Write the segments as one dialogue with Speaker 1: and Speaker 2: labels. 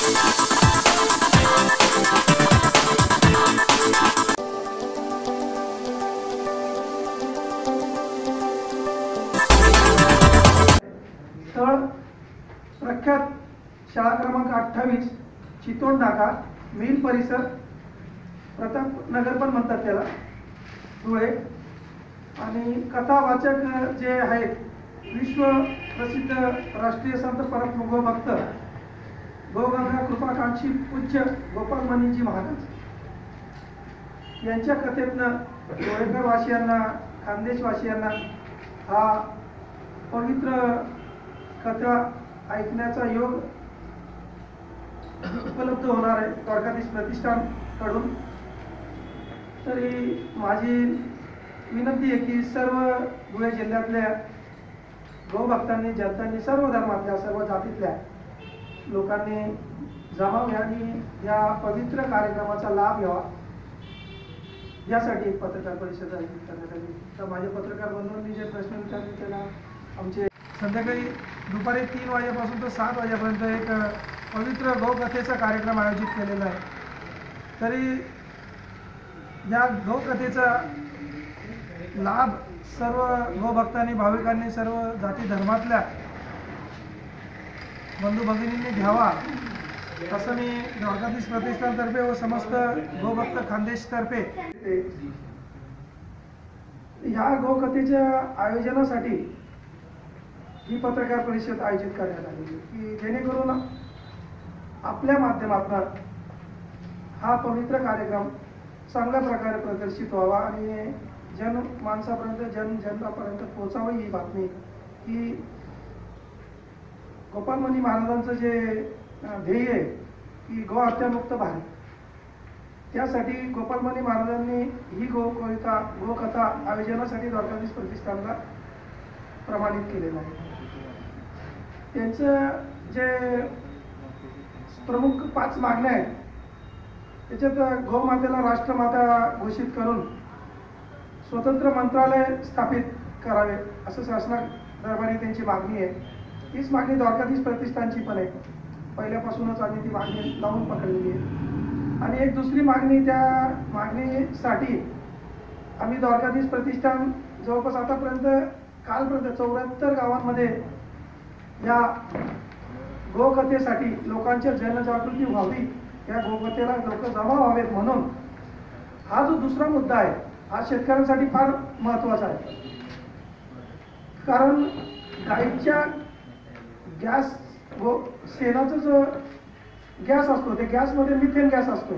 Speaker 1: स्थळ प्रख्यात शाळा क्रमांक 28 चितोड नाका मिल परिसर प्रताप नगर पण म्हणतात त्याला धुळे। आणि कथावाचक जे आहेत विश्व प्रसिद्ध राष्ट्रीय संत परम भक्त गौगंगा कृपाकांक्षी पूज्य गोपाल मनीजी महाराज यांच्या कथेतनं धुळेकर वासियांना खानदेश वासियांना हा पवित्र कथा ऐकण्याचा योग उपलब्ध होणार आहे द्वारकाधीश प्रतिष्ठान कडून। तरी माझी विनंती आहे की सर्व धुळे जिल्ह्यातल्या गौभक्तांनी जनतांनी सर्व धर्मातल्या सर्व जातीतल्या लोकांनी जमावे आणि या पवित्र कार्यक्रमाचा लाभ घ्यावा यासाठी एक पत्रकार परिषद आयोजित करण्यात आली। तर माझे पत्रकार बंधूंनी जे प्रश्न विचारले त्याला आमचे संध्याकाळी दुपारी 3 वाजेपासून तर 7 वाजेपर्यंत एक पवित्र गौकथेचा कार्यक्रम आयोजित केलेला आहे। तरी या गौकथेचा लाभ सर्व गौभक्तांनी भाविकांनी सर्व जाती धर्मातल्या बंधू भगिनींनी घ्यावा असं मी द्वारकाधीश प्रतिष्ठानतर्फे व समस्त गौभक्त खानदेशतर्फे या गौकथेच्या आयोजनासाठी ही पत्रकार परिषद आयोजित करण्यात आली की जेणेकरून आपल्या माध्यमातून हा पवित्र कार्यक्रम चांगल्या प्रकारे प्रदर्शित व्हावा आणि जनमानसापर्यंत जनतापर्यंत पोहोचावी ही बातमी की गोपाल मनी महाराजांचं जे ध्येय आहे की गो हत्यामुक्त भारत, त्यासाठी गोपाल मनी महाराजांनी ही गोकथा आयोजनासाठी द्वारकाधीश प्रतिष्ठानला प्रमाणित केलेलं आहे। त्यांचं जे प्रमुख 5 मागण्या आहेत त्याच्यात गौमातेला राष्ट्रमाता घोषित करून स्वतंत्र मंत्रालय स्थापित करावे असं शासना दरबारी त्यांची मागणी आहे। तीच मागणी द्वारकाधीश प्रतिष्ठानची पण आहे, पहिल्यापासूनच आम्ही ती मागणी लावून पकडलेली आहे। आणि एक दुसरी मागणी, त्या मागणीसाठी आम्ही द्वारकाधीश प्रतिष्ठान जवळपास आतापर्यंत कालपर्यंत 74 गावांमध्ये या गोकथेसाठी लोकांची जनजागृती व्हावी, या गोकथेला लोक जमा व्हावेत म्हणून हा जो दुसरा मुद्दा आहे हा शेतकऱ्यांसाठी फार महत्त्वाचा आहे। कारण गाईच्या गॅस व शेणाचा जो गॅस असतो त्या गॅसमध्ये मिथेन गॅस असतो,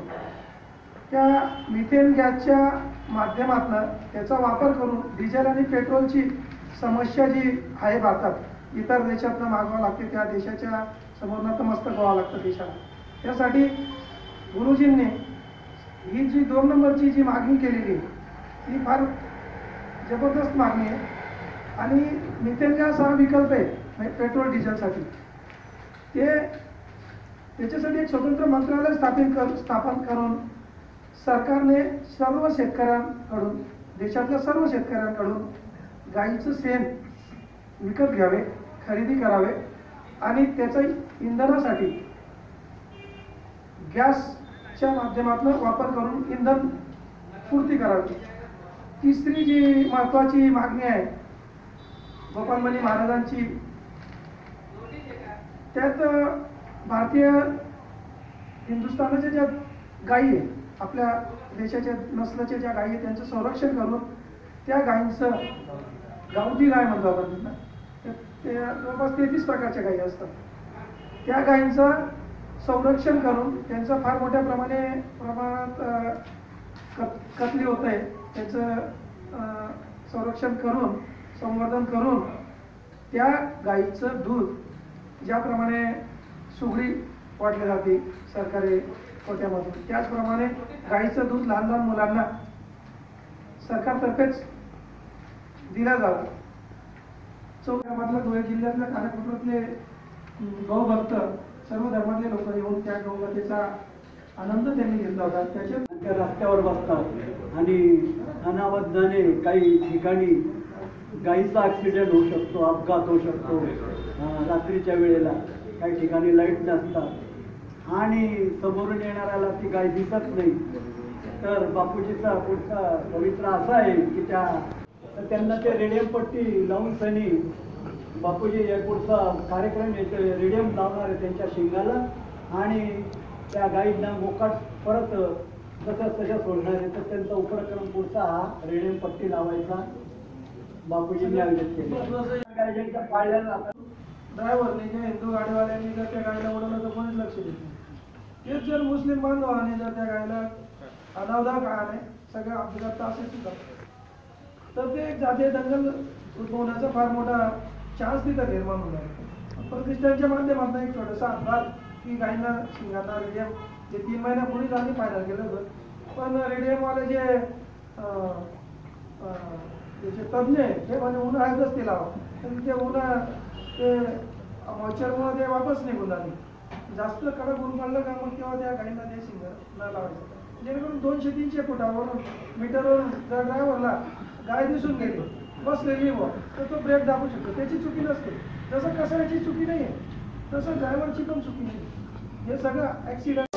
Speaker 1: त्या मिथेन गॅसच्या माध्यमातून त्याचा वापर करून डिझेल आणि पेट्रोलची समस्या जी आहे भारतात इतर देशातनं मागवावं लागते, त्या देशाच्या समोर नतमस्तक व्हावं लागतं देशाला। त्यासाठी गुरुजींनी ही जी 2 नंबरची जी मागणी केलेली ही फार जबरदस्त मागणी आहे। आणि मिथेन गॅस हा विकल्प आहे पेट्रोल डिझेलसाठी, त्याच्यासाठी एक स्वतंत्र मंत्रालय स्थापन करून सरकारने सर्व शेतकऱ्यांकडून, देशातल्या सर्व शेतकऱ्यांकडून गाईचं शेण विकत घ्यावे, खरेदी करावे आणि त्याचा इंधनासाठी गॅसच्या माध्यमातून वापर करून इंधन पूर्ती करावी। तिसरी जी महत्त्वाची मागणी आहे गोपाल मनी महाराजांची, त्यात भारतीय हिंदुस्थानाच्या ज्या गायी आहे, आपल्या देशाच्या नसल्याच्या ज्या गायी आहेत त्यांचं संरक्षण करून त्या गायींचं गावठी गाय म्हणतो आपण त्यांना, ते जवळपास 33 प्रकारच्या गायी असतात, त्या गायींचं संरक्षण करून त्यांचं फार मोठ्या प्रमाणात कत्तली होत आहे, त्याचं संरक्षण करून संवर्धन करून त्या गायीचं दूध ज्याप्रमाणे सुगडी वाटली जाते सरकारी कोट्यामधून, त्याचप्रमाणे गायीचं दूध लहान लहान मुलांना सरकारतर्फेच दिला जातो। चौकामधल्या धुळे जिल्ह्यातल्या कानाकोपऱ्यातले गौभक्त सर्व धर्मातले लोक येऊन त्या गौकथेचा आनंद त्यांनी घेतला होता। त्याच्या
Speaker 2: रस्त्यावर बसतात आणि अनावधानाने काही ठिकाणी गाईचा ॲक्सिडेंट होऊ शकतो, अपघात होऊ शकतो, रात्रीच्या वेळेला काही ठिकाणी लाईट नसतात, आणि समोरून येणाऱ्याला ती गाय दिसत नाही. तर बापूजीचा पुढचा पवित्र असा आहे की त्यांना ते रेडियम पट्टी लावून सनी बापूजी या पुढचा कार्यक्रम येतो, रेडियम लावणार आहे त्यांच्या शिंगाला आणि त्या गाईंना मोकाट परत तशा सोडणार आहे. तर त्यांचा उपक्रम पुढचा हा रेडियम पट्टी लावायचा बापूजींनी आयोजित केला. पाळल्याला
Speaker 1: ड्रायव्हरने किंवा हिंदू गाडीवाल्यांनी जर त्या गाडीला उडवलं तर कोणीच लक्ष देत नाही. तेच जर मुस्लिम बांधवाने जर त्या गाडीला अनावधा काळाने सगळ्या अपघात असेल सुद्धा तर ते एक जातीय दंगल उद्भवण्याचा फार मोठा चान्स तिथं निर्माण होणार. प्रतिष्ठानच्या माध्यमातून एक छोटासा अपघात की गायींना शिंगांना रेडियम जे 3 महिन्यापूर्वीच आम्ही फायदा केलं होतं. पण रेडियमवाले जे तज्ज्ञ आहे ते म्हणजे उन्हाळ्यातच ते लावा तर ते ते मॉइश्चरमुळे ते वापस निघून आले. जास्त कडक ऊन पडलं का मग तेव्हा त्या गाडीला ते शिंग न लावायचं. जेणेकरून 200-300 फुटावरून मीटरवरून जर ड्रायव्हरला गाय दिसून गेली बसलेली व तर तो ब्रेक दाबू शकतो. त्याची चुकी नसते. जसं कसाऱ्याची चुकी नाही आहे तसं ड्रायव्हरची पण चुकी नाही. हे सगळं ॲक्सिडेंट